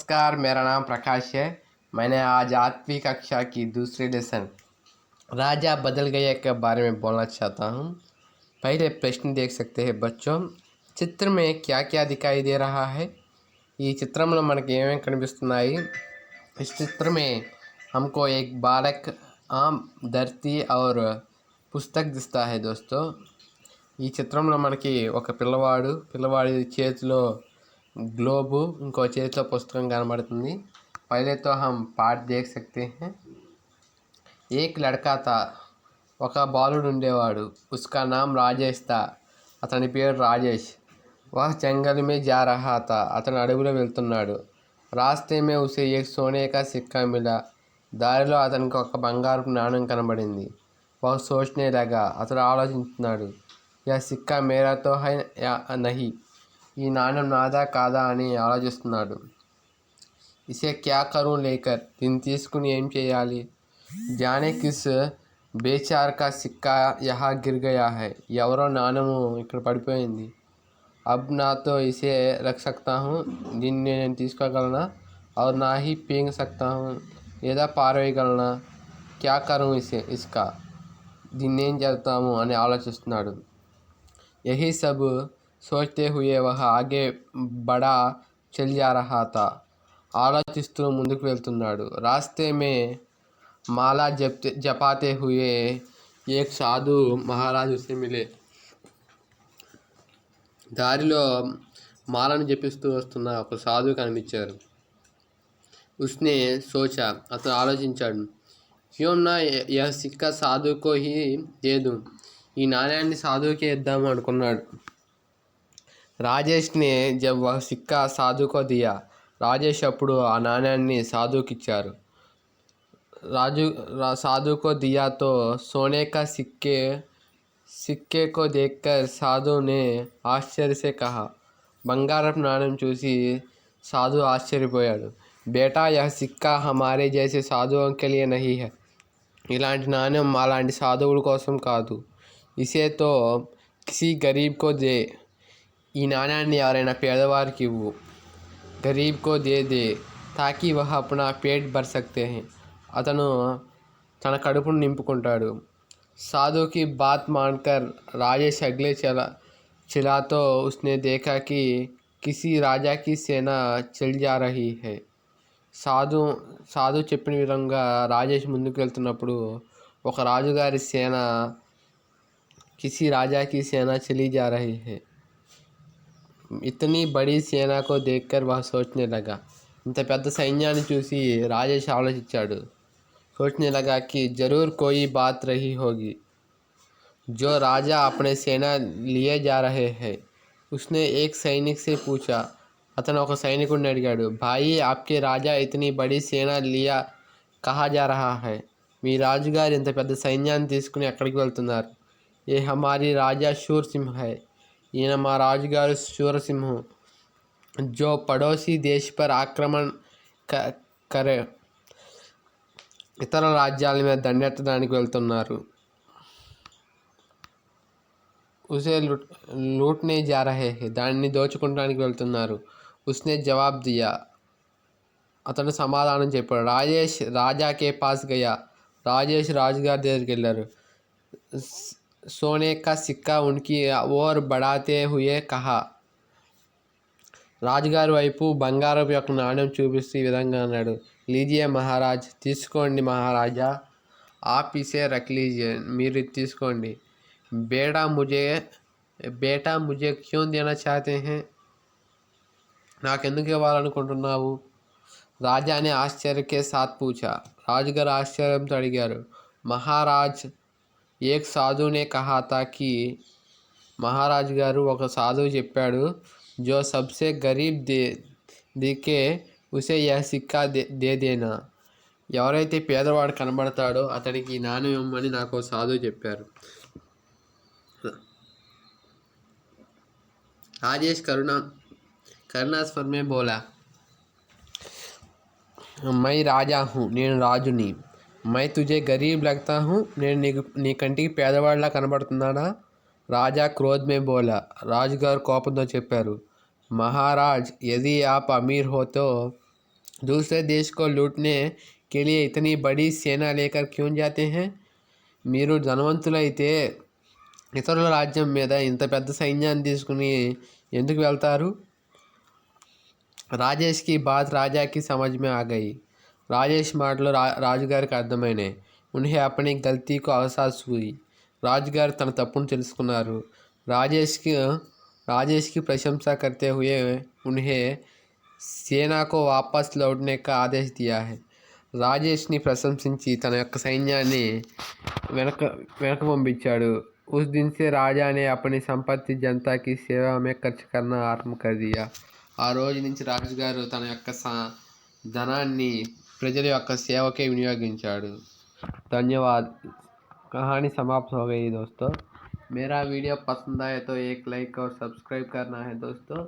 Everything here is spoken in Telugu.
नमस्कार, मेरा नाम प्रकाश है। मैंने आज 8वीं कक्षा की दूसरी लेसन राजा बदल गए के बारे में बोलना चाहता हूँ। पहले प्रश्न देख सकते हैं बच्चों। चित्र में क्या क्या दिखाई दे रहा है? ఈ చిత్రంలో మనకి ఏమేమి కనిపిస్తున్నాయి? इस चित्र में हमको एक बालक आम धरती और पुस्तक दिखता है दोस्तों। ఈ చిత్రంలో మనకి ఒక పిల్లవాడి చేతిలో ग्लोब इंको చేతిలో పుస్తకం కనబడుతుంది। पहले तो हम पाठ देख सकते हैं। एक लड़का था, ఒక బాలుడు ఉండేవాడు। उसका नाम राजेश था, అతని పేరు రాజేష్। वह जंगल में जा रहा था, అతను అడవిలో వెళ్తున్నాడు। रास्ते में उसे एक सोने का सिक्का मिला, దారిలో అతనికి ఒక బంగారపు నాణెం కనబడింది। वह सोचने लगा, అతను ఆలోచించుతున్నాడు, यह सिक्का मेरा तो है या नहीं, ఈ నాణెం నాదా కాదా అని ఆలోచిస్తున్నాడు। इसे क्या करूं लेकर, దీన్ని తీసుకుని ఏం చేయాలి? जाने किस बेचार का सिक्का यहाँ गिर गया है, ఎవరో నాణెము ఇక్కడ పడిపోయింది। अब ना तो इसे रख सकता हूँ, దీన్ని నేను తీసుకోగలనా? और ना ही फेंक सकता हूँ, లేదా పారవేయగలనా? क्या करूं इसे इसका, దీన్ని ఏం చేద్దాము అని ఆలోచిస్తున్నాడు। यही सब सोचते हुए वह आगे बड़ा चल जा रहा था, ఆలోచిస్తూ ముందుకు వెళ్తున్నాడు। रास्ते में माला जपाते हुए एक साधु महाराज उसे मिले, దారిలో మాలను జపిస్తూ వస్తున్న ఒక సాధువు కనిపించారు। उसने सोचा, అతను ఆలోచించాడు, क्यों ना यह सिक्का साधु को ही दे दूं, ఈ నాణ్యాన్ని సాధువుకే ఇద్దాము అనుకున్నాడు। రాజేష్ ने जब वह सिक्का साधु को दिया, రాజేష్ అప్పుడు ఆ నాణ్యాన్ని సాధువుకి ఇచ్చారు। साधु को दिया तो सोने का सिक्के को देखकर साधु ने आश्चर्य से कहा, బంగారపు నాణ్యం చూసి साधु ఆశ్చర్యపోయాడు। बेटा यह सिक्का हमारे जैसे साधुओं के लिए नहीं है, ఇలాంటి నాణ్యం మాలాంటి సాధువుల కోసం కాదు। इसे तो किसी गरीब को दे, ఈ నాణ్యాన్ని ఎవరైనా పేదవారికి ఇవ్వు। गरीब को दे दे ताकि वह अपना पेट भर सकते हैं, అతను తన కడుపును నింపుకుంటాడు। साधु की बात मानकर राजेश अगले चला तो उसने देखा कि किसी राजा की सेना चल जा रही है। సాధు చెప్పిన విధంగా రాజేష్ ముందుకు వెళ్తున్నప్పుడు ఒక రాజుగారి సేన किसी राजा की सेना चली जा रही है। इतनी बड़ी सेना को देखकर वह सोचने लगा, ఇంత పెద్ద సైన్యాన్ని చూసి రాజేష్ ఆలోచించాడు। सोचने लगा कि जरूर कोई बात रही होगी जो राजा अपने सेना लिए जा रहे हैं। उसने एक सैनिक से पूछा, అతను ఒక సైనికుడిని అడిగాడు, भाई आपके राजा इतनी बड़ी सेना लिया कहाँ जा रहा है, మీ రాజుగారు ఇంత పెద్ద సైన్యాన్ని తీసుకుని ఎక్కడికి వెళ్తున్నారు? ये हमारी राजा शूर सिंह है, ఈయన మా రాజుగారు శూరసింహం, जो पड़ोसी देश पर आक्रमण करे, ఇతర రాజ్యాల మీద దండెత్తడానికి వెళ్తున్నారు। उसे लूटने जा रहे हैं, దాన్ని దోచుకోవడానికి వెళ్తున్నారు। उसने जवाब दिया, అతను సమాధానం చెప్పాడు। రాజేష్ రాజా के पास गया, రాజేష్ రాజుగారి దగ్గరికి వెళ్ళారు। सोने का सिक्का उनकी ओर बढ़ाते हुए कहा, రాజుగారి వైపు బంగారపు యొక్క నాణ్యం చూపిస్తూ ఈ విధంగా అన్నాడు, लीजिए महाराज, తీసుకోండి మహారాజా। आप इसे रख लीजिए, మీరు ఇది తీసుకోండి। बेटा मुझे क्यों देना चाहते हैं, నాకెందుకు ఇవ్వాలనుకుంటున్నావు? राजा ने आश्चर्य के साथ पूछा, రాజుగారు ఆశ్చర్యంతో అడిగారు। महाराज एक साधु ने कहा था कि, మహారాజు గారు ఒక సాధువు చెప్పాడు, जो सबसे गरीब दिखे उसे यह सिक्का दे देना, ఎవరైతే పేదవాడు కనబడతాడో అతనికి ఈ నాణ్యం ఇవ్వమని నాకు సాధువు చెప్పారు। రాజేష్ करुणा स्वर में बोला, मैं राजा हूँ, నేను రాజుని। मैं तुझे गरीब लगता हूँ, నేను నీ కంటికి పేదవాడిలా కనబడుతున్నానా? రాజా क्रोध में बोला, రాజుగారు కోపంతో చెప్పారు, महाराज यदि आप अमीर हो तो दूसरे देश को लूटने के लिए इतनी बड़ी सेना लेकर क्यों जाते हैं? మీరు ధనవంతులైతే ఇతరుల రాజ్యం మీద ఇంత పెద్ద సైన్యాన్ని తీసుకుని ఎందుకు వెళ్తారు? రాజేష్ की बात राजा की समझ में आ गई. రాజేష్ మాటలు రాజుగారికి అర్థమైనాయి. उन्हें अपनी गलती को एहसास हुई. రాజుగారు తన తప్పును తెలుసుకున్నారు. राजेश की प्रशंसा करते हुए उन्हें सेना को वापस लौटने का आदेश दिया है. రాజేష్ని ప్రశంసించి తన యొక్క సైన్యాన్ని వెనక పంపించాడు. उस दिन से राजा ने अपनी संपत्ति जनता की सेवा में खर्च करना आरंभ कर दिया. ఆ రోజు నుంచి రాజుగారు తన యొక్క ధనాన్ని ప్రజల యొక్క సేవకే వినియోగించాడు. धन्यवाद. कहानी समाप्त हो गई दोस्तों. मेरा वीडियो पसंद आए तो एक लाइक और सब्सक्राइब करना है दोस्तों.